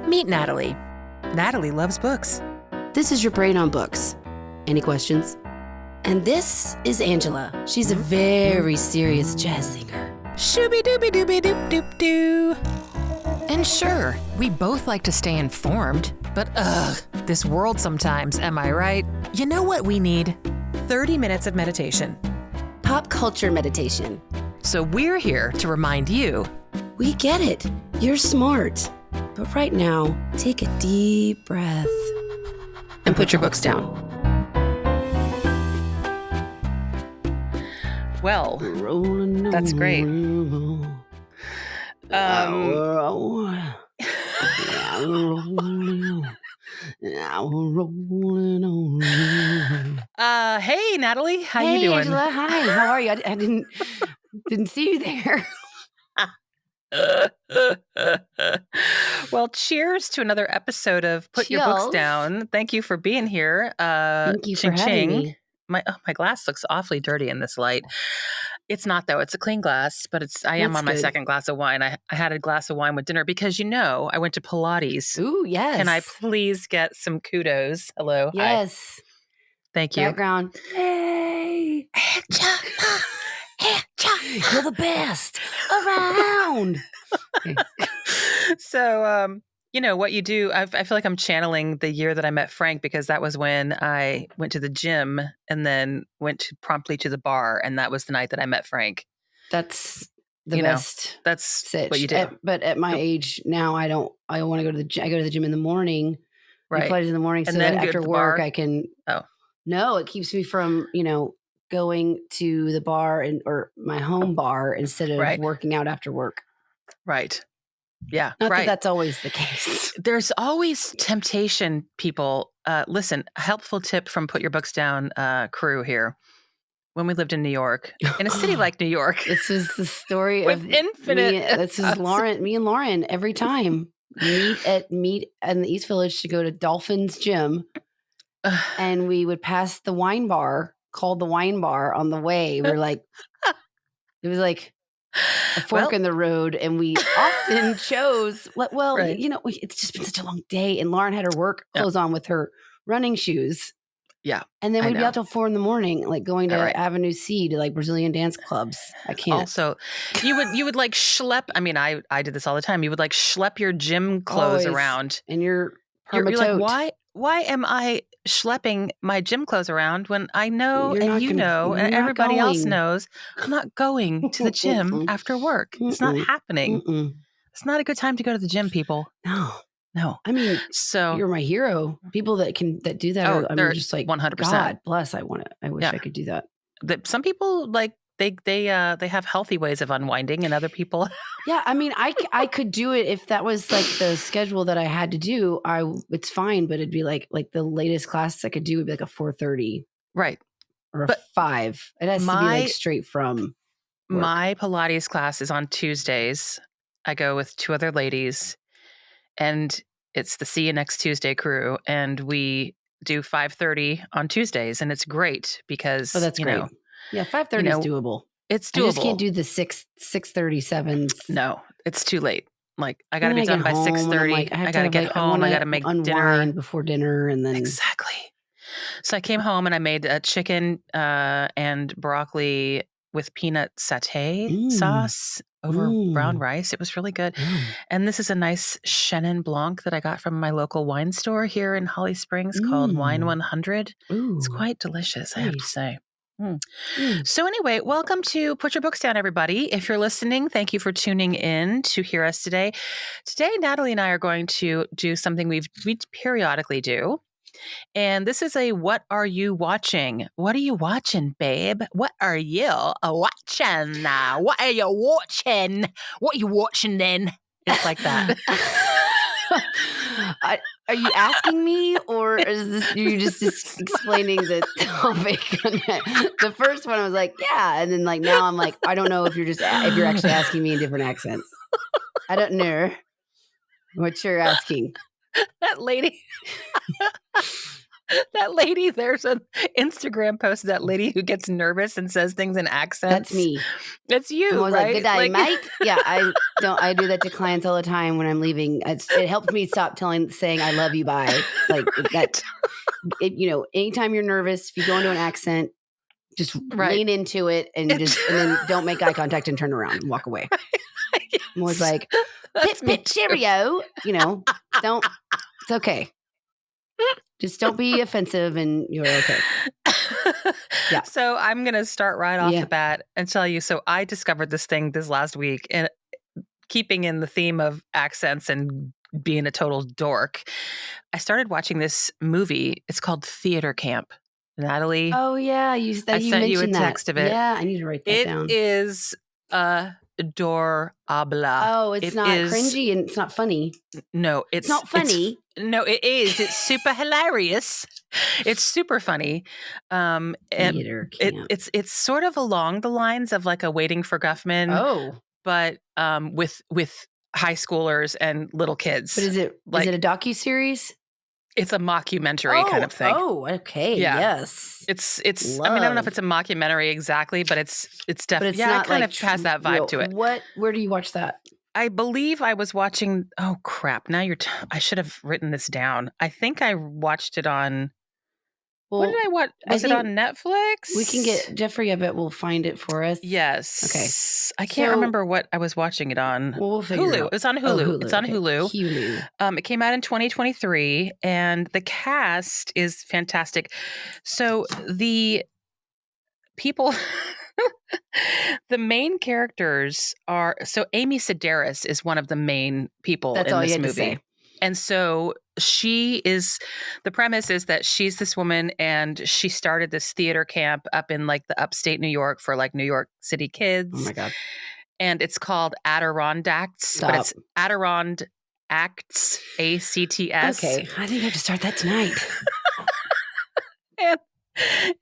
Meet Natalie. Natalie loves books. This is your brain on books. Any questions? And this is Angela. She's a very serious jazz singer. Shooby-dooby-dooby-doop-doop-doo. And sure, we both like to stay informed, but this world sometimes, am I right? You know what we need? 30 minutes of meditation. Pop culture meditation. So we're here to remind you. We get it. You're smart. But right now, take a deep breath and put your books down. Well, that's great. Hey, Natalie, how you doing? Angela, hi. How are you? I didn't see you there. Well, cheers to another episode of Put Your Books Cheers. Down. Thank you for being here. Thank you for ching, having ching. me. My glass looks awfully dirty in this light. It's not, though. It's a clean glass, but I am That's on my good. second glass of wine. I had a glass of wine with dinner because, I went to Pilates. Ooh, yes. Can I please get some kudos? Hello. Yes. Hi. Thank you. Background. Hey. You're the best around. Okay. So, what you do, I feel like I'm channeling the year that I met Frank because that was when I went to the gym and then went promptly to the bar. And that was the night that I met Frank. That's the best. That's sitch. what you do. But at my age now, I want to go to the gym. I go to the gym in the morning. Right. Pilates in the morning And so then that go to after the work bar? I can. Oh. No, it keeps me from, going to the bar or my home bar instead of Right. working out after work. Right. Yeah. Not right. that that's always the case. There's always temptation, people. Listen, a helpful tip from Put Your Books Down crew here. When we lived in New York, in a city like New York. This is the story with of infinite. This is me and Lauren every time meet in the East Village to go to Dolphins Gym. And we would pass the wine bar, called the wine bar on the way. We're like, it was like a fork in the road. And we often chose, Right. it's just been such a long day. And Lauren had her work clothes on with her running shoes. Yeah. And then we'd be out till 4 a.m, like going to Avenue C to like Brazilian dance clubs. I can't. Also, you would like schlep. I mean, I did this all the time. You would like schlep your gym clothes around. And you're like, why am I schlepping my gym clothes around when I know and everybody else knows I'm not going to the gym after work? It's not happening. It's not a good time to go to the gym, people. No. I mean, so you're my hero. People that do that they're just like 100%. God bless. I wish I could do that. Some people like they have healthy ways of unwinding, and other people. Yeah, I mean, I could do it if that was like the schedule that I had to do. It's fine, but it'd be like the latest class I could do would be like a 4:30, right, or a 5. It has to be like straight from work. My Pilates class is on Tuesdays. I go with 2 other ladies, and it's the See You Next Tuesday crew, and we do 5:30 on Tuesdays, and it's great because that's great. Yeah, 5:30 is doable. It's doable. I just can't do the 6:37s. No, it's too late. Like I got to be done by 6:30. I got to get home. I got to make dinner before dinner, and then exactly. So I came home and I made a chicken and broccoli with peanut satay sauce over brown rice. It was really good. And this is a nice Chenin Blanc that I got from my local wine store here in Holly Springs called Wine 100. It's quite delicious, I have to say. So anyway, welcome to Put Your Books Down, everybody. If you're listening, thank you for tuning in to hear us today. Today, Natalie and I are going to do something we periodically do. And this is a What Are You Watching? What are you watching, babe? What are you watching? What are you watching? What are you watching then? It's like that. Are you asking me, or is this you just explaining the topic? The first one I was like, yeah, and then like now I'm like, I don't know if you're actually asking me in different accents. I don't know what you're asking. That lady. That lady, there's an Instagram post of that lady who gets nervous and says things in accents. That's me. It's I'm you, always like, "Good right? day, mate." Yeah, I do that to clients all the time when I'm leaving. It helps me stop saying "I love you" bye. Like that. Anytime you're nervous, if you go into an accent, just Right. lean into it and then don't make eye contact and turn around and walk away. Yes. I'm always like, That's "Pip me pip too. cheerio." Don't. It's okay. Just don't be offensive, and you're okay. Yeah. So I'm going to start right off Yeah. the bat and tell you. So I discovered this thing this last week, and keeping in the theme of accents and being a total dork, I started watching this movie. It's called Theater Camp. Natalie, Oh yeah, you I sent you a mentioned that. text of it. Yeah, I need to write that It down. is adorable. Oh, it's It not is cringy and it's not funny. no, It's not funny. no, it is. It's super hilarious. It's super funny. And Theater camp. it's sort of along the lines of like a Waiting for Guffman, Oh, but with high schoolers and little kids. but is it Like a docuseries? it's a mockumentary kind of thing. Oh, okay. Yeah. Yes. It's I mean, I don't know if Love. it's a mockumentary exactly, but it's But it's definitely it not kind like of has that vibe to it. Where do you watch that? I believe I was watching oh crap. Now I should have written this down. I think I watched it on what did I watch? Was it on Netflix? We can get Jeffrey, I bet will find it for us. Yes. Okay. I can't remember what I was watching it on. Well, we'll figure it Hulu. out. It's on Hulu. Oh, Hulu. It's on Okay. Hulu. Hulu. It came out in 2023, and the cast is fantastic. So the people, the main characters are Amy Sedaris is one of the main people That's in all this you had to movie. say. And so the premise is that she's this woman and she started this theater camp up in like the upstate New York for like New York City kids. Oh my God. And it's called Adirondacks, but it's Adirondacks, ACTS. Okay. I think I have to start that tonight.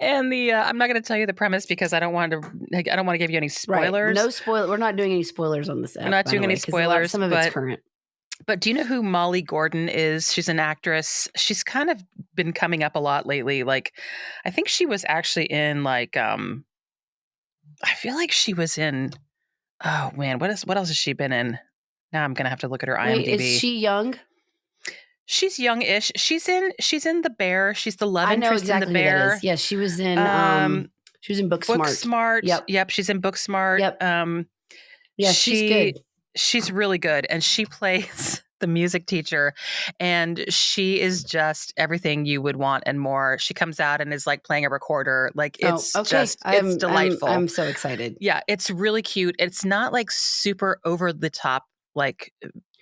And the I'm not going to tell you the premise because I don't want to give you any spoilers. Right. No spoiler. We're not doing any spoilers on this. We're not doing any spoilers. Some of it's current. But do you know who Molly Gordon is? She's an actress. She's kind of been coming up a lot lately. Like, I think she was actually in like I feel like she was in. Oh man, what else has she been in? Now I'm gonna have to look at her IMDb. Wait, is she young? She's young-ish. She's in The Bear. She's the love interest exactly in The Bear. Who that is. Yeah, she was in Booksmart. Booksmart. Yep, she's in Booksmart. Yep. Yeah, she's good. She's really good, and she plays the music teacher, and she is just everything you would want and more. She comes out and is like playing a recorder. Like it's it's delightful. I'm so excited. Yeah, it's really cute. It's not like super over the top like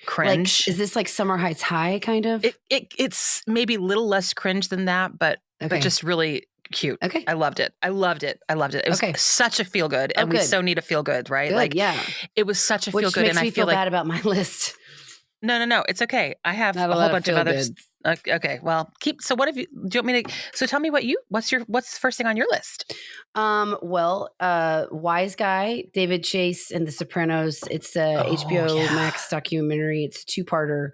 cringe. Like, is this like Summer Heights High kind of? It's maybe a little less cringe than that, but just really cute. Okay. I loved it. It was such a feel good, and we so need a feel good, right? Good, like, yeah. It was such a feel good, Which makes and me I feel bad about my list. No, it's okay. I have Not a whole bunch of other. goods. Okay, well, so what have you? Do you want me to? So tell me what's the first thing on your list? Wise Guy, David Chase and The Sopranos. It's a HBO Max documentary. It's a two-parter.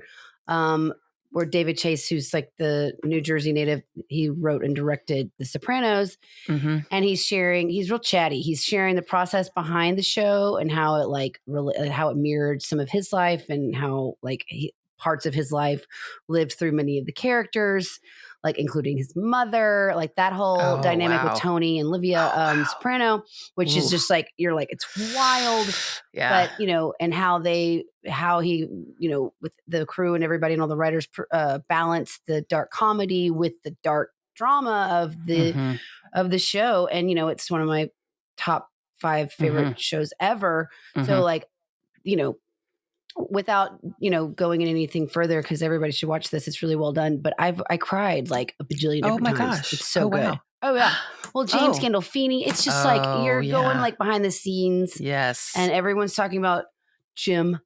Where David Chase, who's like the New Jersey native, he wrote and directed The Sopranos, and he's real chatty. He's sharing the process behind the show and how it how it mirrored some of his life and how parts of his life lived through many of the characters, like including his mother, like that whole dynamic with Tony and Livia Soprano, which is just like, you're like, it's wild. Yeah. But, and how he, with the crew and everybody and all the writers balance the dark comedy with the dark drama of the show. And, it's one of my top 5 favorite shows ever. So without going in anything further, because everybody should watch this, it's really well done, but I cried like a bajillion different times. Gosh, it's so good. wow. Oh yeah. Well, James Gandolfini, it's just like you're going like behind the scenes. Yes. And everyone's talking about Jim,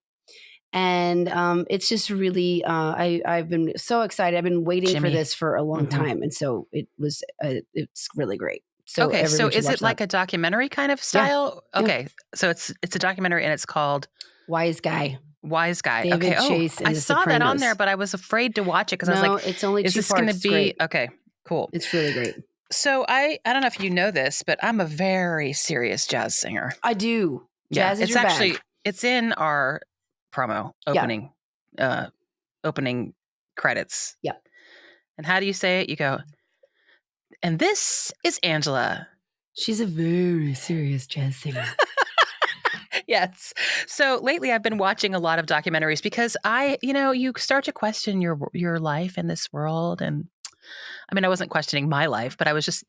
and it's just really I've been so excited. I've been waiting for this for a long time, and so it's really great. So so is it like a documentary kind of style? Yeah. Okay, so it's a documentary, and it's called Wise Guy. David Chase and I The saw Sopranos. that on there, but I was afraid to watch it because I was like, it's only 2 parts. Is this going to be okay? Cool. It's really great. So I don't know if you know this, but I'm a very serious jazz singer. I do. Jazz is it's your actually bag. it's in our promo Yeah. opening credits. Yep. And how do you say it? You go, and this is Angela. She's a very serious jazz singer. Yes. So lately I've been watching a lot of documentaries because you start to question your life in this world. And I mean, I wasn't questioning my life, but I was just,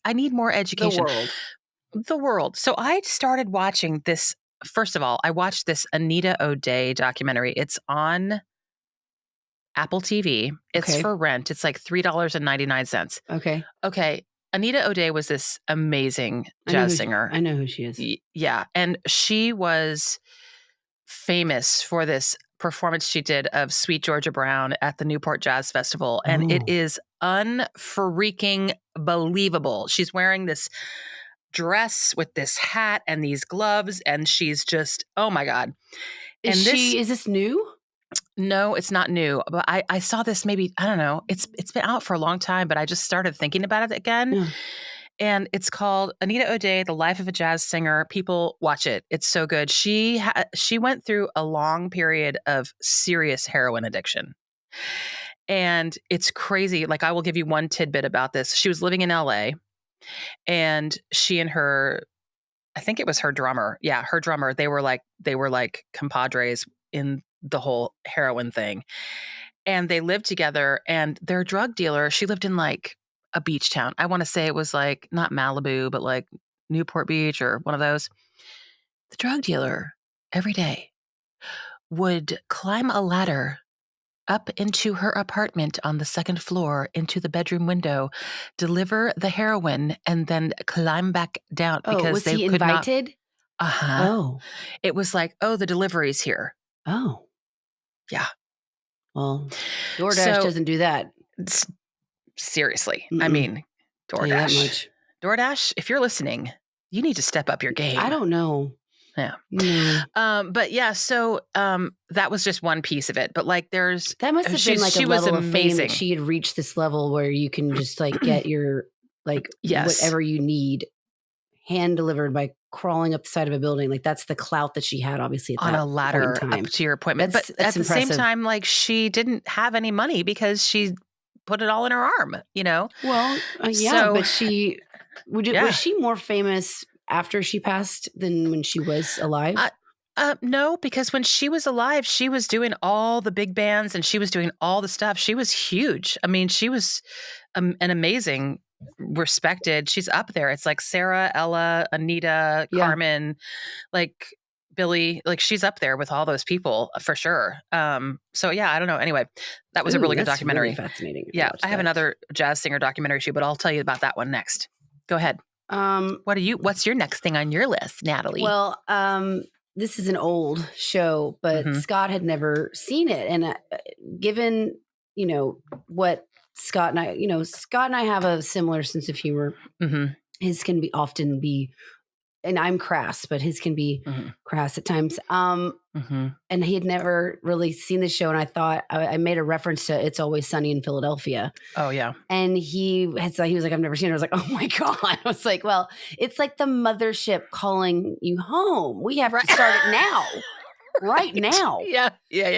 I need more education. The world. So I started watching this. First of all, I watched this Anita O'Day documentary. It's on Apple TV. It's for rent. It's like $3.99. Okay. Okay. Anita O'Day was this amazing jazz singer. I know who she is. Yeah. And she was famous for this performance she did of Sweet Georgia Brown at the Newport Jazz Festival. And it is unfreaking believable. She's wearing this dress with this hat and these gloves, and she's just, oh my God. Is this new? No, it's not new. But I saw this maybe, I don't know. It's been out for a long time, but I just started thinking about it again. Yeah. And it's called Anita O'Day, The Life of a Jazz Singer. People watch it. It's so good. She went through a long period of serious heroin addiction. And it's crazy. Like, I will give you one tidbit about this. She was living in LA, and she and her, I think it was her drummer. Yeah, her drummer. They were like compadres in the whole heroin thing. And they lived together, and their drug dealer, she lived in like a beach town. I want to say it was like not Malibu, but like Newport Beach or one of those. The drug dealer every day would climb a ladder up into her apartment on the second floor into the bedroom window, deliver the heroin, and then climb back down because was they he could invited? not. Oh. It was like, oh, the delivery's here. Oh. Yeah. Well, DoorDash doesn't do that. Seriously. Mm-mm. I mean, Tell you that much. DoorDash, if you're listening, you need to step up your game. I don't know. Yeah. No. But yeah, so that was just one piece of it. But like that must have been like a level of fame that she had reached this level where you can just like get your like whatever you need hand delivered by crawling up the side of a building. Like that's the clout that she had obviously at on that a ladder point in time. up to your appointment. That's at the impressive. same time, like she didn't have any money because she put it all in her arm, Well, yeah, but she was she more famous after she passed than when she was alive? No, because when she was alive, she was doing all the big bands and she was doing all the stuff. She was huge. I mean, she was an amazing, respected. She's up there. It's like Sarah, Ella, Anita, Carmen, like Billy. Like she's up there with all those people for sure. So yeah, I don't know. Anyway, that was a really good documentary. Really fascinating. Yeah, I have another jazz singer documentary too, but I'll tell you about that one next. Go ahead. What's your next thing on your list, Natalie? Well, this is an old show, but Scott had never seen it. And given, what Scott and I have a similar sense of humor. His can often be, and I'm crass, but his can be crass at times. And he had never really seen the show. And I thought I made a reference to It's Always Sunny in Philadelphia. Oh yeah. And he was like, I've never seen it. I was like, oh my God. I was like, well, it's like the mothership calling you home. We have to start it now. Right now. Yeah.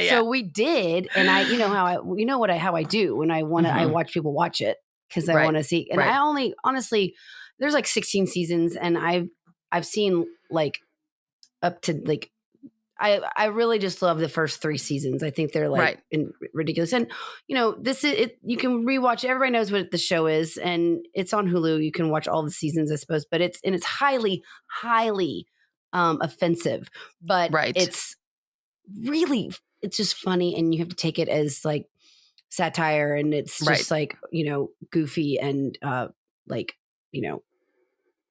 So we did. And I, how I do when I want to, I watch people watch it because I want to see. And I only, honestly, there's like 16 seasons and I've seen like up to like, I really just love the first 3 seasons. I think they're like ridiculous. And this is it. You can rewatch. Everybody knows what the show is, and it's on Hulu. You can watch all the seasons, I suppose. But it's highly, highly offensive. But it's really, it's just funny, and you have to take it as like satire, and it's just like goofy and like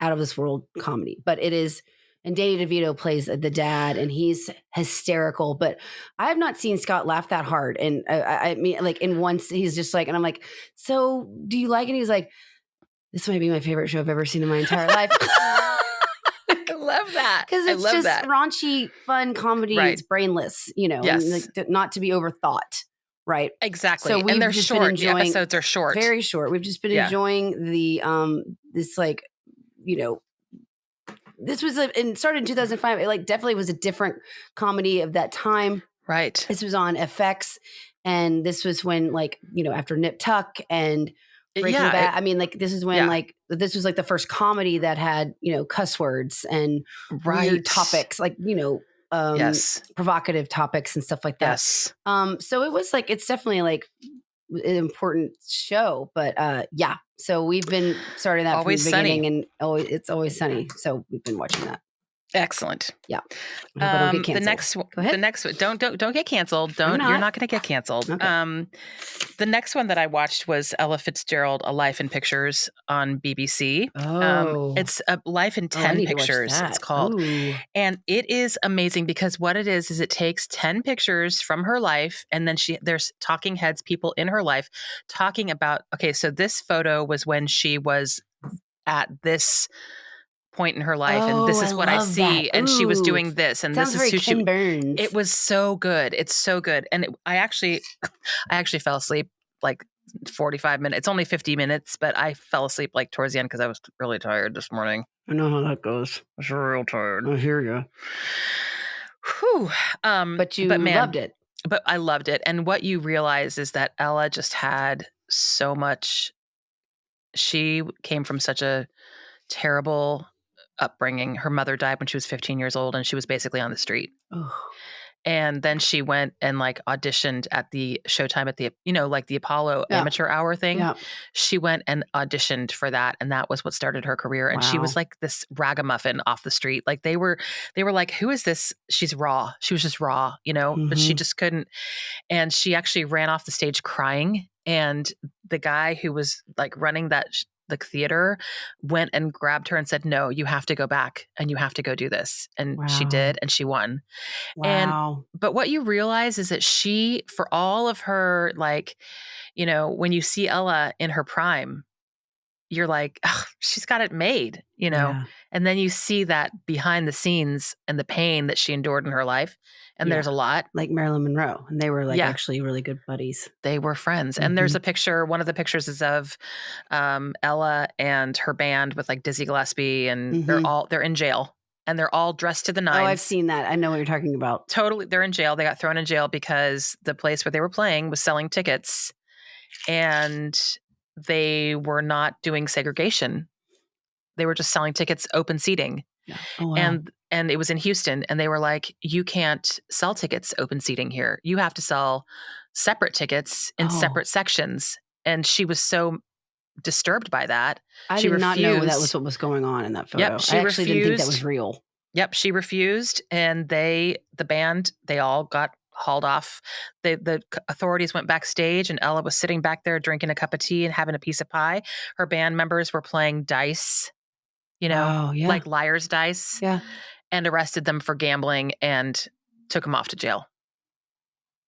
out of this world comedy. But it is. And Danny DeVito plays the dad, and he's hysterical. But I have not seen Scott laugh that hard. And I mean, like in once, he's just like, and I'm like, so do you like it? And he's like, this might be my favorite show I've ever seen in my entire life. I love that. Because it's just raunchy, fun comedy. It's brainless, and like, not to be overthought. Right. So Exactly. And we've they're just been short. The enjoying episodes are short. very short. We've just been Yeah. enjoying the this like, you know, this was and started in 2005. It like definitely was a different comedy of that time. Right. This was on FX, and this was when like, you know, after Nip Tuck and Breaking Yeah. Bad. I mean, like this is when Yeah. like this was like the first comedy that had, you know, cuss words and Right. weird topics, like, you know, Yes. provocative topics and stuff like that. Yes. So it was like, it's definitely like an important show, but yeah. So we've been starting that Always from the Sunny. beginning, and it's Always Sunny. So we've been watching that. Excellent. Yeah. I hope I don't get canceled. The next Go ahead. the next don't get canceled. You're not going to get canceled. Okay. The next one that I watched was Ella Fitzgerald, A Life in Pictures on BBC. Oh. It's a Life in I 10 need to watch Pictures, that. it's called. Ooh. And it is amazing because what it is it takes 10 pictures from her life, and then there's talking heads, people in her life talking about, okay, so this photo was when she was at this point in her life, and this is what I see, and she was doing this, and Sounds this is very who Ken she. Burns. It was so good. It's so good, and I actually fell asleep like 45 minutes. It's only 50 minutes, but I fell asleep like towards the end because I was really tired this morning. I know how that goes. I was real tired. I hear you. Whew. But you man, loved it. But I loved it, and what you realize is that Ella just had so much. She came from such a terrible upbringing. Her mother died when she was 15 years old, and she was basically on the street. Oh. And then she went and like auditioned at the Showtime at the, you know, like the Apollo amateur hour thing. Yeah. She went and auditioned for that. And that was what started her career. And she was like this ragamuffin off the street. Like they were like, who is this? She's raw. She was just raw, you know, but she just couldn't. And she actually ran off the stage crying. And the guy who was like running that the theater went and grabbed her and said, no, you have to go back and you have to go do this. And she did, and she won. Wow. But what you realize is that she, for all of her, like, you know, when you see Ella in her prime, you're like, oh, she's got it made, you know? Yeah. And then you see that behind the scenes and the pain that she endured in her life. And there's a lot. Like Marilyn Monroe. And they were like actually really good buddies. They were friends. And there's a picture, one of the pictures is of Ella and her band with like Dizzy Gillespie, and they're in jail. And they're all dressed to the nines. Oh, I've seen that. I know what you're talking about. Totally. They're in jail. They got thrown in jail because the place where they were playing was selling tickets, and they were not doing segregation. They were just selling tickets, open seating. Yeah. Oh, wow. And it was in Houston, and they were like, you can't sell tickets open seating here. You have to sell separate tickets in separate sections. And she was so disturbed by that. I did not know that was what was going on in that photo. Yep, she I actually didn't think that was real. Yep, she refused, and the band, they all got hauled off. The authorities went backstage, and Ella was sitting back there drinking a cup of tea and having a piece of pie. Her band members were playing dice, you know, like liar's dice, and arrested them for gambling and took them off to jail.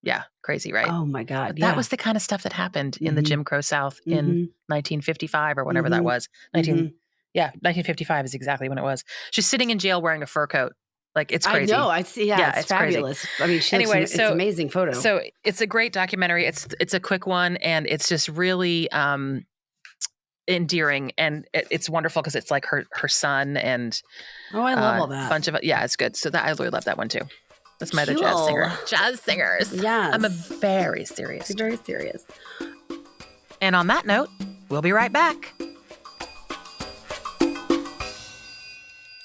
Yeah, crazy, right? Oh my God. But that was the kind of stuff that happened in the Jim Crow South in 1955 or whenever that was. 1955 is exactly when it was. She's sitting in jail wearing a fur coat. Like, it's crazy. I know. I see. Yeah, it's fabulous. Crazy. I mean, anyway, it's an amazing photo. So it's a great documentary. It's a quick one, and it's just really endearing, and it's wonderful because it's like her son and I love all that. Bunch of it's good. So that I really love that one too. That's my other jazz singer. Jazz singers. Yes. I'm a very serious. Very serious. And on that note, we'll be right back.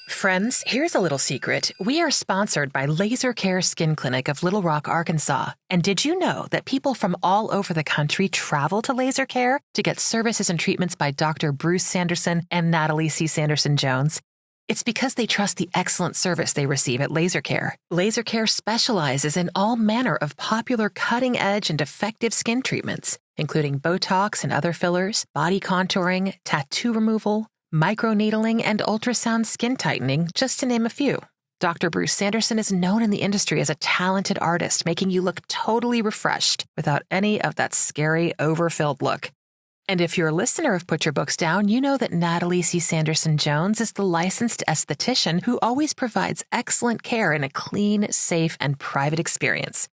Friends, here's a little secret. We are sponsored by Laser Care Skin Clinic of Little Rock, Arkansas. And did you know that people from all over the country travel to Laser Care to get services and treatments by Dr. Bruce Sanderson and Natalie C. Sanderson-Jones? It's because they trust the excellent service they receive at Laser Care. Laser Care specializes in all manner of popular cutting-edge and effective skin treatments, including Botox and other fillers, body contouring, tattoo removal, microneedling, and ultrasound skin tightening, just to name a few. Dr. Bruce Sanderson is known in the industry as a talented artist, making you look totally refreshed without any of that scary, overfilled look. And if you're a listener of Put Your Books Down, you know that Natalie C. Sanderson-Jones is the licensed esthetician who always provides excellent care in a clean, safe, and private experience.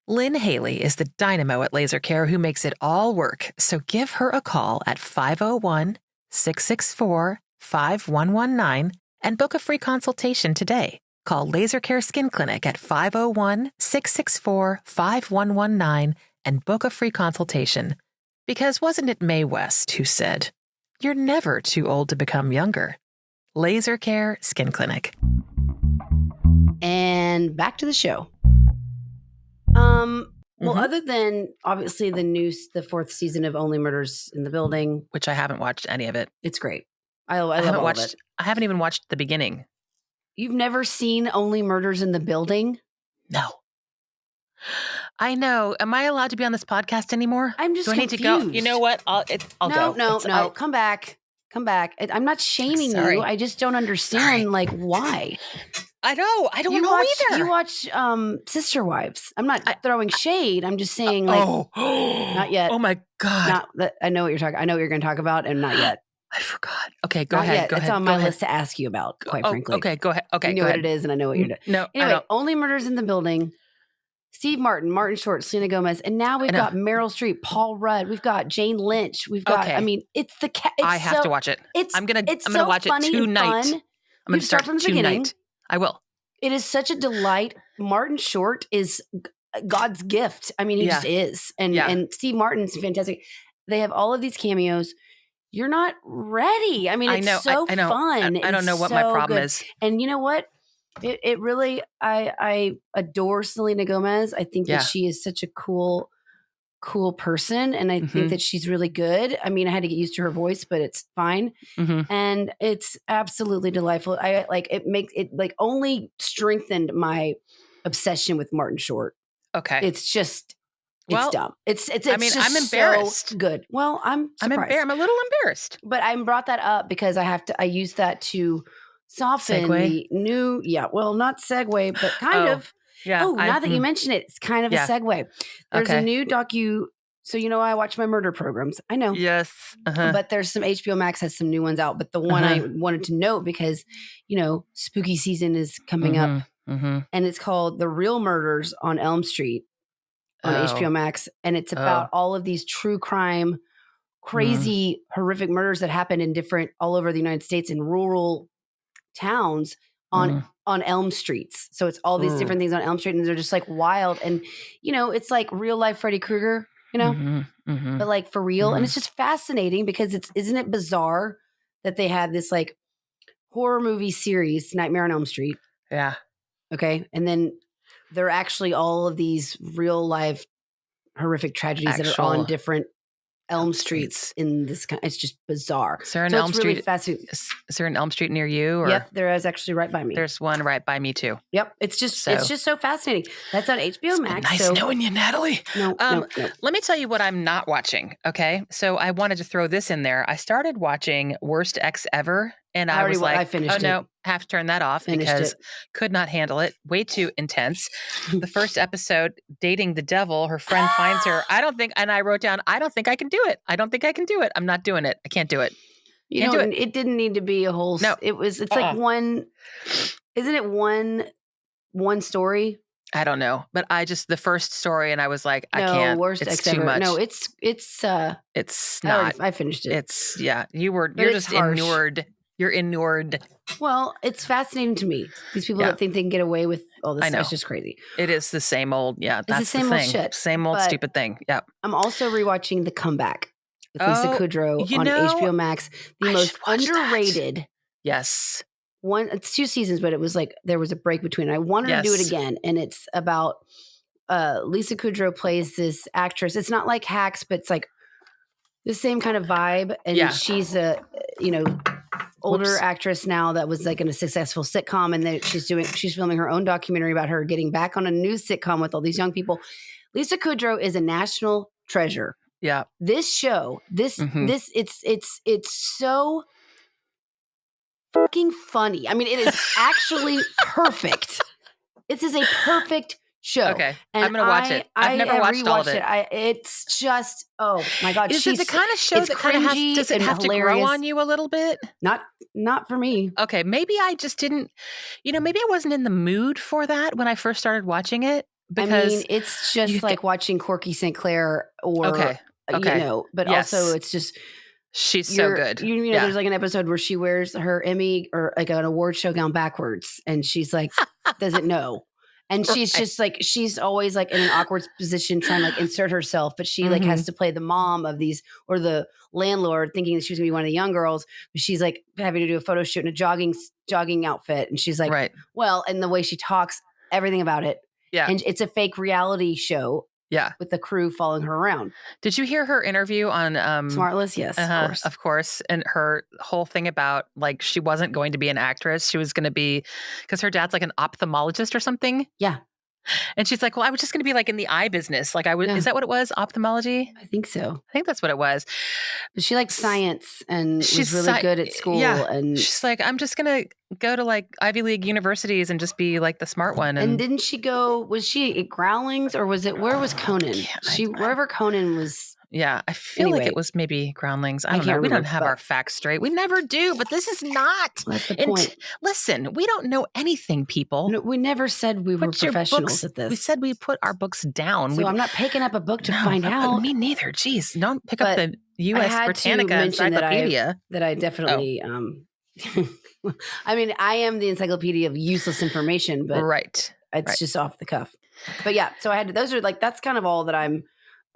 Lynn Haley is the dynamo at Laser Care who makes it all work. So give her a call at 501-664-5119 and book a free consultation today. Call Laser Care Skin Clinic at 501-664-5119 and book a free consultation. Because wasn't it Mae West who said, "You're never too old to become younger"? Laser Care Skin Clinic. And back to the show. Well, other than obviously the fourth season of Only Murders in the Building, which I haven't watched any of it. It's great. I love all of it. I haven't even watched the beginning. You've never seen Only Murders in the Building? No. I know. Am I allowed to be on this podcast anymore? I'm just confused. Do I need to go? You know what? I'll go. No. Come back. I'm not shaming you. I just don't understand, why. I know. I don't know either. You watch Sister Wives. I'm not throwing shade. I'm just saying, not yet. Oh my God. I know what you're talking. I know what you're going to talk about, and not yet. I forgot. Okay, go ahead. It's on my list to ask you about, quite frankly. Okay, go ahead. Okay, you know what it is, and I know what you're doing. No, anyway, Only Murders in the Building. Steve Martin, Martin Short, Selena Gomez, and now we've got Meryl Streep, Paul Rudd. We've got Jane Lynch. We've got. I mean, it's the. I have to watch it. I'm gonna watch it tonight. I'm gonna start from the beginning. I will. It is such a delight. Martin Short is God's gift. I mean, he just is. And Steve Martin's fantastic. They have all of these cameos. You're not ready. I mean, it's so fun. I don't know what my problem is. And you know what? It really, I adore Selena Gomez. I think that she is such a cool person. And I think that she's really good. I mean, I had to get used to her voice, but it's fine. And it's absolutely delightful. It only strengthened my obsession with Martin Short. Okay. It's just, it's dumb. It's I'm embarrassed. So good. Well, I'm surprised. I'm a little embarrassed. But I brought that up because I use that to soften the new, not segue, but kind of. Yeah. Oh, now that you mention it, it's kind of a segue. There's a new so I watch my murder programs. I know. Yes. But there's some HBO Max has some new ones out. But the one I wanted to note because, spooky season is coming up. And it's called The Real Murders on Elm Street on HBO Max. And it's about all of these true crime, crazy, horrific murders that happen in all over the United States in rural towns on Elm Streets. So it's all these different things on Elm Street, and they're just wild. And, it's like real life Freddy Krueger, but for real. And it's just fascinating because isn't it bizarre that they had this horror movie series, Nightmare on Elm Street. Yeah. Okay. And then there are actually all of these real life horrific tragedies that are on different Elm Streets in this kind. It's just bizarre. Is there an Elm Street? Is there an Elm Street near you? Or? Yep, there is actually right by me. There's one right by me too. Yep, it's just so fascinating. That's on HBO Max. Nice knowing you, Natalie. No. Let me tell you what I'm not watching. Okay, so I wanted to throw this in there. I started watching Worst Ex Ever, and I was like, I finished no, have to turn that off because could not handle it. Way too intense. The first episode, dating the devil, her friend finds her. And I wrote down, I don't think I can do it. I don't think I can do it. I'm not doing it. I can't do it. Do it. It didn't need to be a whole. No, it's like one. Isn't it one story? I don't know, but the first story, and I was like, I can't. It's too much. No, it's not. I finished it. You're just inured. You're inured. Well, it's fascinating to me. These people that think they can get away with all this stuff. It's just crazy. It is the same old, that's the same old shit. Same old stupid thing. Yeah. I'm also rewatching The Comeback with Lisa Kudrow on HBO Max. The most underrated. That. Yes. It's 2 seasons, but it was there was a break between. I wanted to do it again, and it's about Lisa Kudrow plays this actress. It's not like Hacks, but it's the same kind of vibe. And she's a older actress now that was in a successful sitcom, and she's filming her own documentary about her getting back on a new sitcom with all these young people. Lisa Kudrow is a national treasure. Yeah. This show, it's so fucking funny. I mean, it is actually perfect. This is a perfect show. Okay. And I'm going to watch it. I've never watched all of it. It's just, oh my God. Is it the kind of show that kind of does it have hilarious. To grow on you a little bit? Not for me. Okay. Maybe I just didn't, maybe I wasn't in the mood for that when I first started watching it. because it's you just like get watching Corky St. Clair or, okay. but also Yes. it's just, She's so good. Yeah. there's like an episode where she wears her Emmy or like an award show gown backwards and she's like, doesn't know. And she's Right. just like, she's always like in an awkward position trying to like insert herself, but she like has to play the mom of these or the landlord thinking that she was gonna be one of the young girls. But she's like having to do a photo shoot in a jogging outfit. And she's like, Right. well, and the way she talks, everything about it. Yeah. And it's a fake reality show Yeah. with the crew following her around. Did you hear her interview on Smartless? Yes, of course. Of course. And her whole thing about like she wasn't going to be an actress. She was going to be because her dad's like an ophthalmologist or something. Yeah. And she's like, well, I was just going to be like in the eye business. Like Yeah. is that what it was? Ophthalmology? I think so. I think that's what it was. But she liked science and She's was really good at school. Yeah. And she's like, I'm just going to go to like Ivy League universities and just be like the smart one. and didn't she go, was she at Growlings or was it, where was Conan? Wherever Conan was. Yeah, I feel like Anyway. it was maybe Groundlings. I don't can't know. We don't remember, have but- our facts straight. We never do, but this is not. That's the point. Listen, we don't know anything, people. No, we never said we were Put your professionals books- at this. We said we put our books down. So I'm not picking up a book to find out. Me neither. Jeez, don't pick But up the U.S. I had to Britannica mention Encyclopedia. that I definitely, I mean, I am the encyclopedia of useless information, but Right. it's just off the cuff. But yeah, so I had to, those are like, that's kind of all that I'm,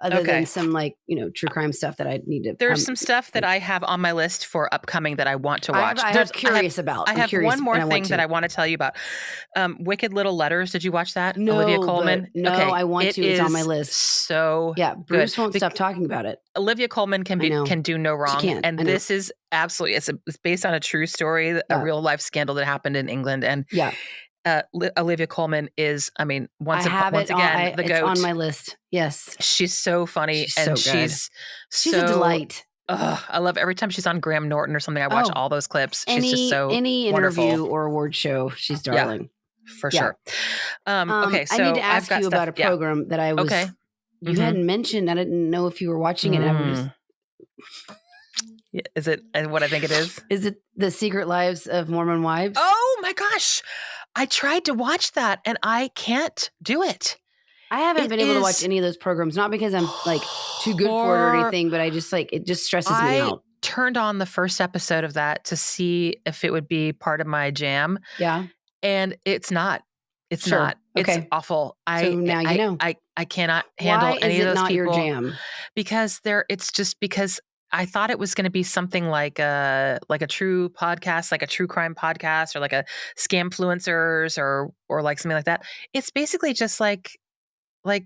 other than some like, true crime stuff that I need to. There's some stuff that I have on my list for upcoming that I want to watch. I'm curious about. I have one more thing that I want to tell you about. Wicked Little Letters. Did you watch that? No, Olivia Colman. No, okay. I want to. It's on my list. So yeah, Bruce won't stop talking about it. Olivia Colman can do no wrong, and this is absolutely it's based on a true story, a real life scandal that happened in England, and Olivia Colman is, I mean, once again, the goat. It's on my list. Yes, she's so funny, and she's a delight. I love every time she's on Graham Norton or something. I watch all those clips. She's just so any wonderful. Interview or award show. She's darling, for sure. Okay, so I need to ask you about a program that I was. Okay, you hadn't mentioned. I didn't know if you were watching it. Is it what I think it is? Is it The Secret Lives of Mormon Wives? Oh my gosh. I tried to watch that and I can't do it. I haven't been able to watch any of those programs, not because I'm like too good for it or anything, but I just like, it just stresses me out. I turned on the first episode of that to see if it would be part of my jam. Yeah. And it's not. It's not. Okay. It's awful. So now you know. I cannot handle any of those people. Why is it not your jam? Because it's just because I thought it was going to be something like a true podcast, like a true crime podcast, or like a Scamfluencers or like something like that. It's basically just like aren't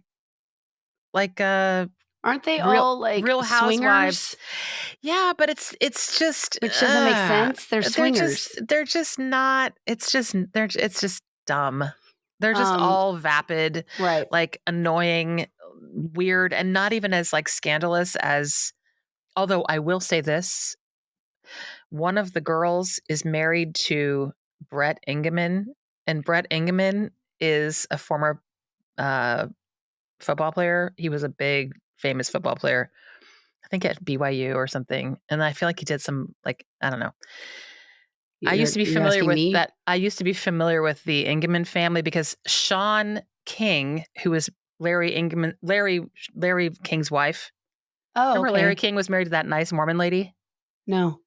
they all like Real Housewives? Swingers? Yeah, but it's just which doesn't make sense. They're swingers. They're just not. It's just dumb. They're just all vapid, right? Like annoying, weird, and not even as like scandalous as. Although I will say this, one of the girls is married to Brett Ingeman, and Brett Ingeman is a former football player. He was a big, famous football player, I think at BYU or something. And I feel like he did some, like, I don't know. I used to be familiar with that. I used to be familiar with the Ingeman family because Sean King, who was Larry King's wife. Oh, remember Larry King was married to that nice Mormon lady? No.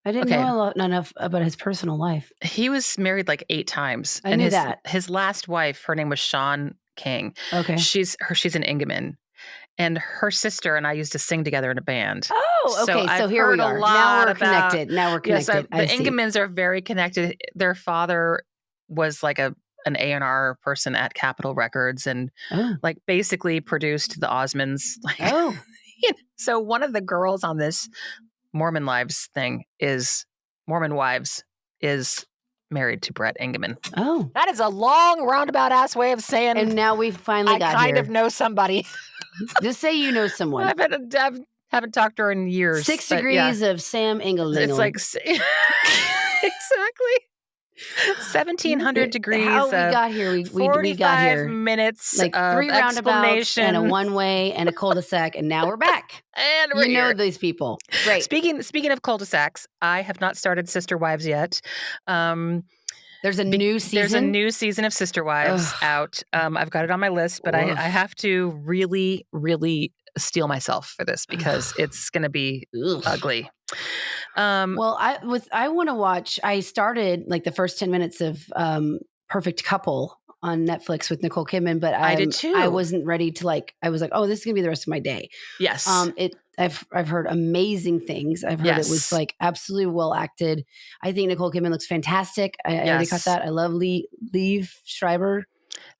I didn't know enough about his personal life. He was married like 8 times. I knew that. His last wife, her name was Sean King. Okay. She's an Ingeman. And her sister and I used to sing together in a band. Oh, okay. So here we are. Now we're connected. Yes, the Ingemans are very connected. Their father was like an A&R person at Capitol Records and like basically produced the Osmonds. Like, so one of the girls on this Mormon Wives is married to Brett Ingeman. Oh. That is a long roundabout ass way of saying. And now we finally got here. I kind of know somebody. Just say you know someone. I haven't talked to her in years. 6 degrees of Sam Engeling. It's like exactly 1,700 degrees. How we got here? We got here. 45 minutes, like 3 roundabouts and a one-way and a cul-de-sac, and now we're back. And we're here. Know these people. Great. Speaking of cul-de-sacs, I have not started Sister Wives yet. There's a new season? There's a new season of Sister Wives out. I've got it on my list, but I have to really, really steel myself for this because it's going to be ugly. Well, I want to watch. I started like the first 10 minutes of Perfect Couple on Netflix with Nicole Kidman, but I did too. I wasn't ready to I was like, oh, this is gonna be the rest of my day. Yes. I've heard amazing things. I've heard it was like absolutely well acted. I think Nicole Kidman looks fantastic. I already caught that. I love Liev Schreiber.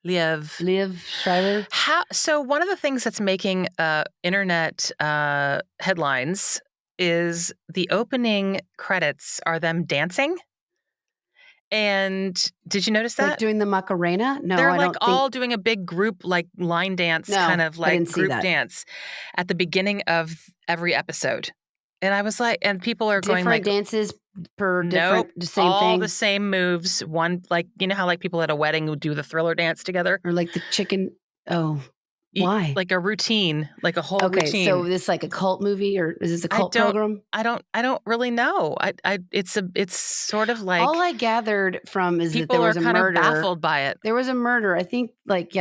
Liev Schreiber. So one of the things that's making internet headlines is the opening credits are them dancing. And did you notice that? Like doing the Macarena? No, they're I like don't all doing a big group like line dance, kind of like group dance at the beginning of every episode. And I was like, and people are going like dances per different, the same all thing, the same moves. One like you know how like people at a wedding who do the Thriller dance together, or like the chicken. Oh, why? Like a routine, like a whole routine. Okay, so this like a cult movie, or is this a cult program? I don't really know. It's sort of like all I gathered from is that there people was are a kind of murder. baffled by it. There was a murder. I think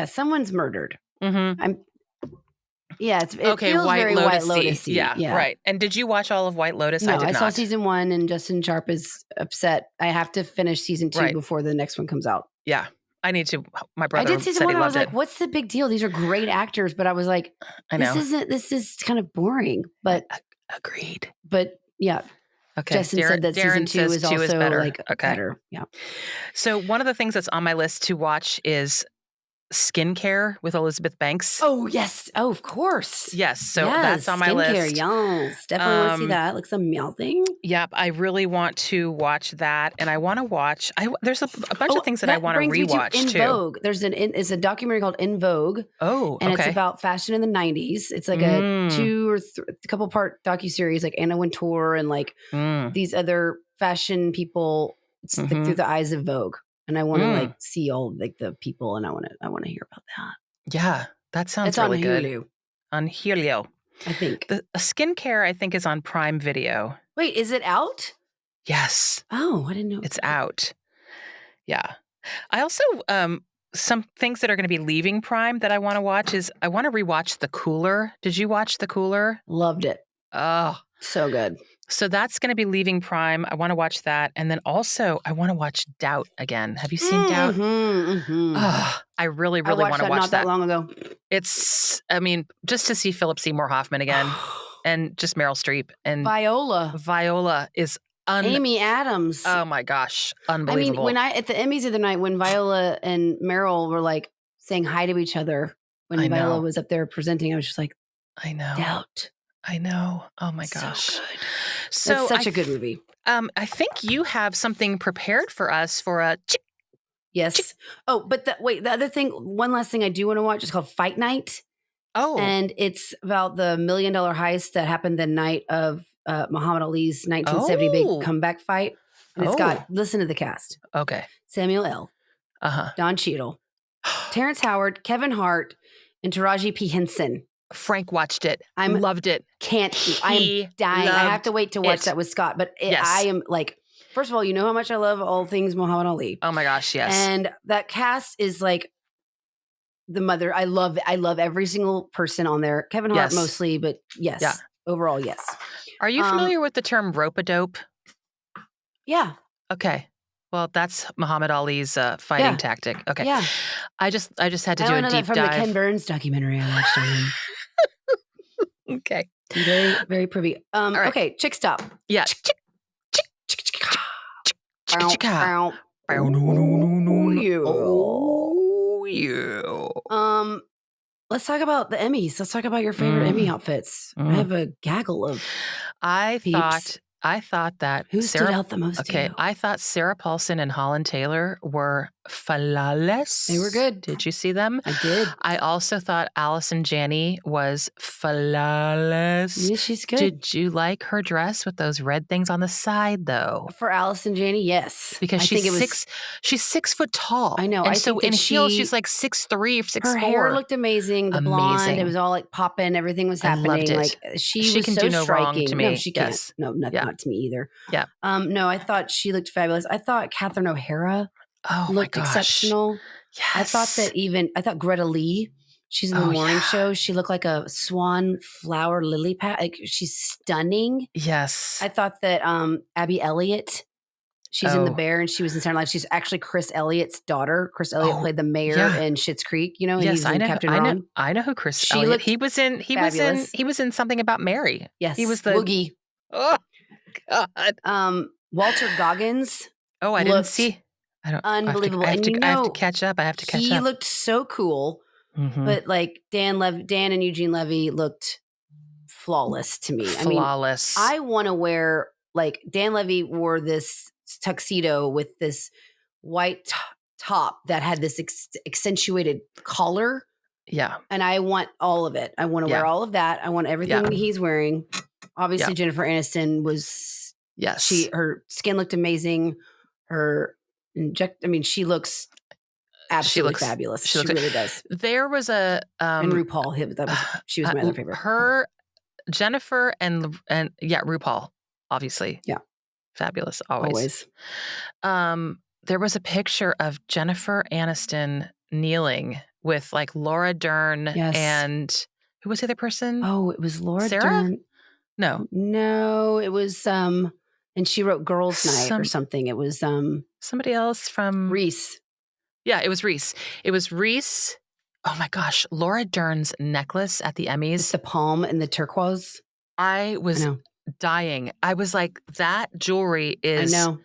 someone's murdered. Mm-hmm. It okay, feels very White Lotus-y. Yeah, right. And did you watch all of White Lotus? No, I did not. I saw season 1, and Justin Sharp is upset. I have to finish season 2 before the next one comes out. Yeah. I need to. My brother I did season 1. I was like, "What's the big deal? These are great actors." But I was like, I know. This is kind of boring." But agreed. But yeah. Okay. Justin said that season 2 is also better. like better. Yeah. So one of the things that's on my list to watch is Skincare with Elizabeth Banks. Oh, yes. Oh, of course. Yes. So that's on my list. Yes. Definitely want to see that. Looks amazing. Yep. I really want to watch that. And I want to watch, there's a bunch of things that I want to rewatch too. In Vogue. There's it's a documentary called In Vogue. Oh, and it's about fashion in the 90s. It's like a 2 or 3 couple part docuseries, like Anna Wintour and like these other fashion people. It's like through the eyes of Vogue. And I want to like see all like the people, and I want to hear about that. Yeah, that sounds really good. Hulu. On Hulu, I think. The Skincare, I think, is on Prime Video. Wait, is it out? Yes. Oh, I didn't know. It's out. Yeah. I also some things that are going to be leaving Prime that I want to watch is I want to rewatch The Cooler. Did you watch The Cooler? Loved it. Oh, so good. So that's going to be leaving Prime. I want to watch that. And then also, I want to watch Doubt again. Have you seen Doubt? Oh, I really, really want to watch not that long ago. It's, I mean, just to see Philip Seymour Hoffman again and just Meryl Streep. And Viola. Viola is Amy Adams. Oh my gosh. Unbelievable. I mean, at the Emmys of the night, when Viola and Meryl were like saying hi to each other, when Viola was up there presenting, I was just like, I know. Doubt. I know. Oh my gosh. So good. So it's such a good movie. I think you have something prepared for us for a Yes. Oh, but the other thing, one last thing I do want to watch is called Fight Night. Oh. And it's about the $1 million heist that happened the night of Muhammad Ali's 1970 big comeback fight. And it's got, listen to the cast. Okay. Samuel L. Don Cheadle, Terrence Howard, Kevin Hart, and Taraji P. Henson. Frank watched it. I loved it. I'm dying. I have to wait to watch that with Scott. But I am like, first of all, you know how much I love all things Muhammad Ali. Oh my gosh, yes. And that cast is like the mother. I love every single person on there. Kevin Hart mostly, but yes. Yeah. Overall, yes. Are you familiar with the term rope-a-dope? Yeah. Okay. Well, that's Muhammad Ali's fighting tactic. Okay. Yeah. I just had to do a deep dive. From the Ken Burns documentary I watched on him. Okay. Very, very privy. Right. Okay, Chick Stop. Yeah. Let's talk about the Emmys. Let's talk about your favorite Emmy outfits. I have a gaggle of I thought that who stood out the most. Okay, I thought Sarah Paulson and Holland Taylor were flawless. They were good. Did you see them? I did. I also thought Allison Janney was flawless. Yeah, she's good. Did you like her dress with those red things on the side, though? For Allison Janney, yes, because she's 6 foot tall. I know. And so in heels, she's like 6'3" or 6'4". Her hair looked amazing. The blonde, it was all like popping. Everything was happening. I loved it. Like she can so do no striking. wrong to me. No, she can't. No, not to me either. Yeah. No, I thought she looked fabulous. I thought Catherine O'Hara Oh my looked gosh. exceptional. I thought Yes. Greta Lee, she's in the Oh, morning yeah. show. She looked like a swan flower lily pad. Like she's stunning. Yes. I thought that Abby Elliott, she's in The Oh. Bear and she was in Saturday Night Live. She's actually Chris Elliott's daughter. Chris Elliott Oh, played the mayor yeah. in Schitt's Creek, you know, and Yes, he's in Captain I know Ron. I know who Chris She Elliott. looked fabulous. He was in Something About Mary. He Yes, was the Woogie. oh god. Walter Goggins Oh, I didn't looked see. I don't unbelievable. And I have to catch up. I have to catch he up. looked so cool, Mhm. but like Dan and Eugene Levy looked flawless to me. I mean, Flawless. I want to wear like Dan Levy wore this tuxedo with this white top that had this accentuated collar, Yeah. and I want all of it. I want to wear Yeah. all of that. I want Yeah. everything he's wearing. Yeah. Obviously, Jennifer Aniston was Yes. her skin looked amazing. She looks She absolutely looks fabulous. she She looks really does. there was a, And RuPaul, she was my other favorite. her Jennifer and yeah, RuPaul, obviously. Yeah, Fabulous, always. always. There was a picture of Jennifer Aniston kneeling with, like, Laura Dern Yes. and who was the other person? Oh, it was Laura Sarah? Dern. No. No, it was and she wrote Girls Night or Some something. It was somebody else from Reese yeah, it was Reese. It was Reese. Oh my gosh, Laura Dern's necklace at the with Emmys. the palm and the turquoise. I I was know. dying. I was like, "That jewelry I is know.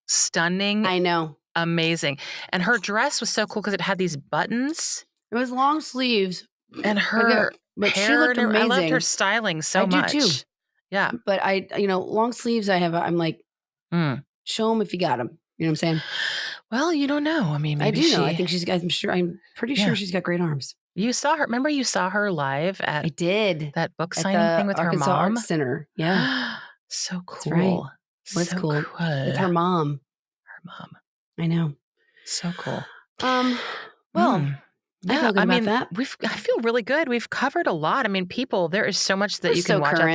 stunning, I know. amazing." And her dress was so cool because it had these buttons It was long sleeves. and her But she hair looked and I loved her amazing. styling I so do too. much. Yeah. But long sleeves I'm like, Mm. show them if you got them. You know what I'm saying? Well, you don't know. I mean, I maybe do know. she I'm pretty sure yeah. she's got great arms. You saw her remember you saw her live I at did that book at signing thing the with her Arkansas mom? Arts Center. Yeah, So that's right. cool. Was So cool cool. with her mom. Her mom. I know. So cool. Um, well, Mm. I Yeah, feel good I about mean, that. I feel really good. We've covered a lot. I mean, people, there is so much that We're you can so watch out current.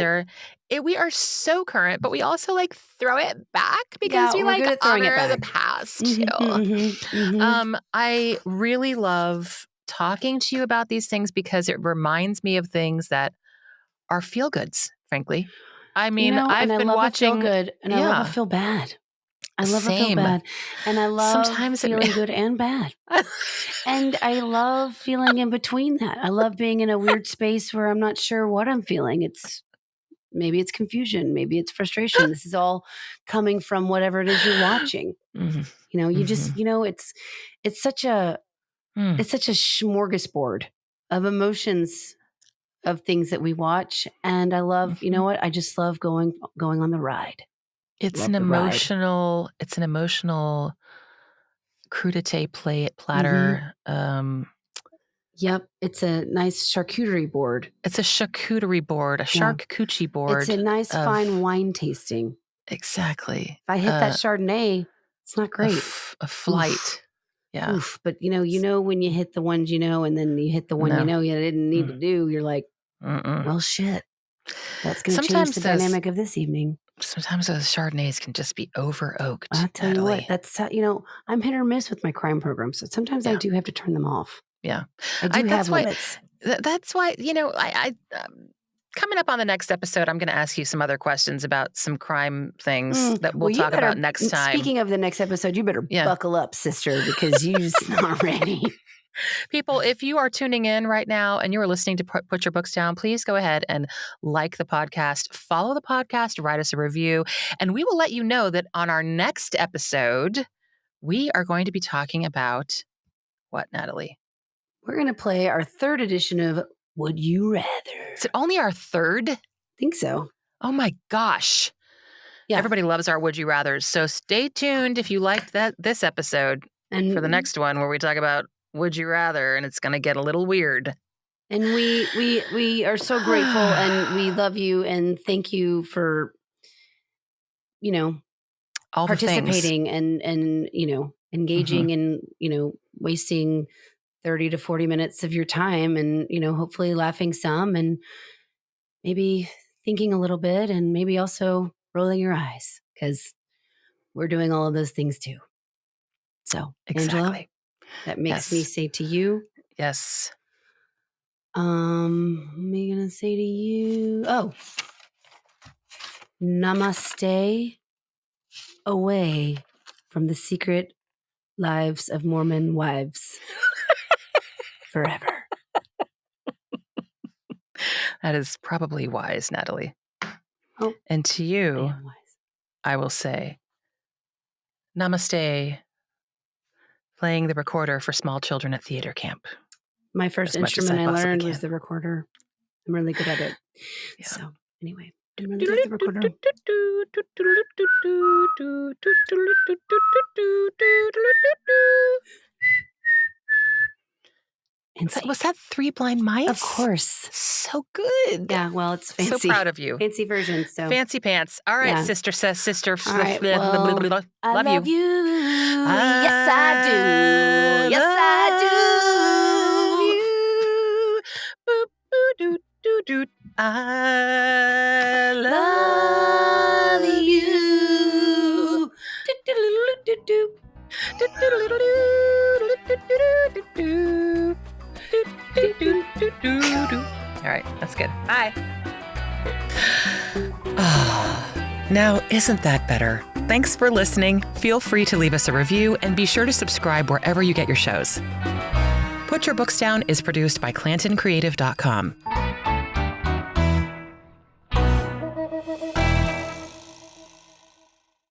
there. We are so current, but we also like throw it back because Yeah, we we're like good at throwing it honor the back. past Mhm, too. mhm, mhm. I really love talking to you about these things because it reminds me of things that are feel goods, frankly. I mean, And I've I been love a feel watching, good, and I love a yeah, feel bad. I love a feel same. bad, and I love Sometimes it, feeling good and bad. And I love feeling in between that. I love being in a weird space where I'm not sure what I'm feeling. Maybe it's confusion, maybe it's frustration. This is all coming from whatever it is you're watching. Mhm, You just, mhm, it's such a mm, it's such a smorgasbord of emotions of things that we watch. And I love, you know mhm. what? I just love going on the ride. Love the ride. It's an emotional crudité Hmm. platter. Yep. It's a nice charcuterie board. It's a charcuterie board, a Yeah. charcuterie It's a board nice fine of wine tasting. exactly, If I hit that Chardonnay, it's not great. a Oof. flight. Yeah. Oof. But when you hit the ones and then you hit the one No. you didn't need to Mm, do, you're like, mm-mm. well, shit. That's going to change Sometimes the those dynamic of this evening. sometimes those Chardonnays can just be over oaked, I'll tell you what, Natalie. that's how, I'm hit or miss with my crime programs. So sometimes I Yeah, do have to turn them off. yeah. I do have That's why limits. that's why, coming up on the next episode, I'm gonna ask you some other questions about some crime things that we'll Well, you talk about better, next time. speaking of the next episode, you better Yeah. buckle up, sister, because you're not ready. People, if you are tuning in right now and you are listening to Put Your Books Down, please go ahead and like the podcast, follow the podcast, write us a review, and we will let you know that on our next episode, we are going to be talking about what, Natalie? We're going to play our third edition of Would You Rather. Is it only our third? Think so. Oh my gosh. Yeah. Everybody loves our Would You Rathers. So stay tuned if you liked this episode for the And next one where we talk about Would You Rather, and it's going to get a little weird. and we are so grateful and we love you and thank you for All the things. participating and engaging Mhm. and wasting 30 to 40 minutes of your time and hopefully laughing some and maybe thinking a little bit and maybe also rolling your eyes because we're doing all of those things too. So, Exactly. Angela, that makes me say to you, yes. what am I going to say to you? Oh, namaste away from the secret lives of Mormon wives forever. That is probably wise, Natalie. Oh, and to I you, am wise. I will say, namaste, playing the recorder for small children at theater camp. My first As much as instrument I I possibly learned can. was the recorder. I'm really good at it. Yeah. So, anyway, I'm really good at the recorder. Was that Three Blind Mice? Of course. So good. Yeah, well, it's fancy. So proud of you. Fancy version. So Fancy pants. All right, yeah. sister says sister. All right, well, I love you. Yes, I do. Yes, I do. Boop, boo, doo, doo, doo. I Love you. All right, that's good. Bye. Now, isn't that better? Thanks for listening. Feel free to leave us a review and be sure to subscribe wherever you get your shows. Put Your Books Down is produced by ClantonCreative.com.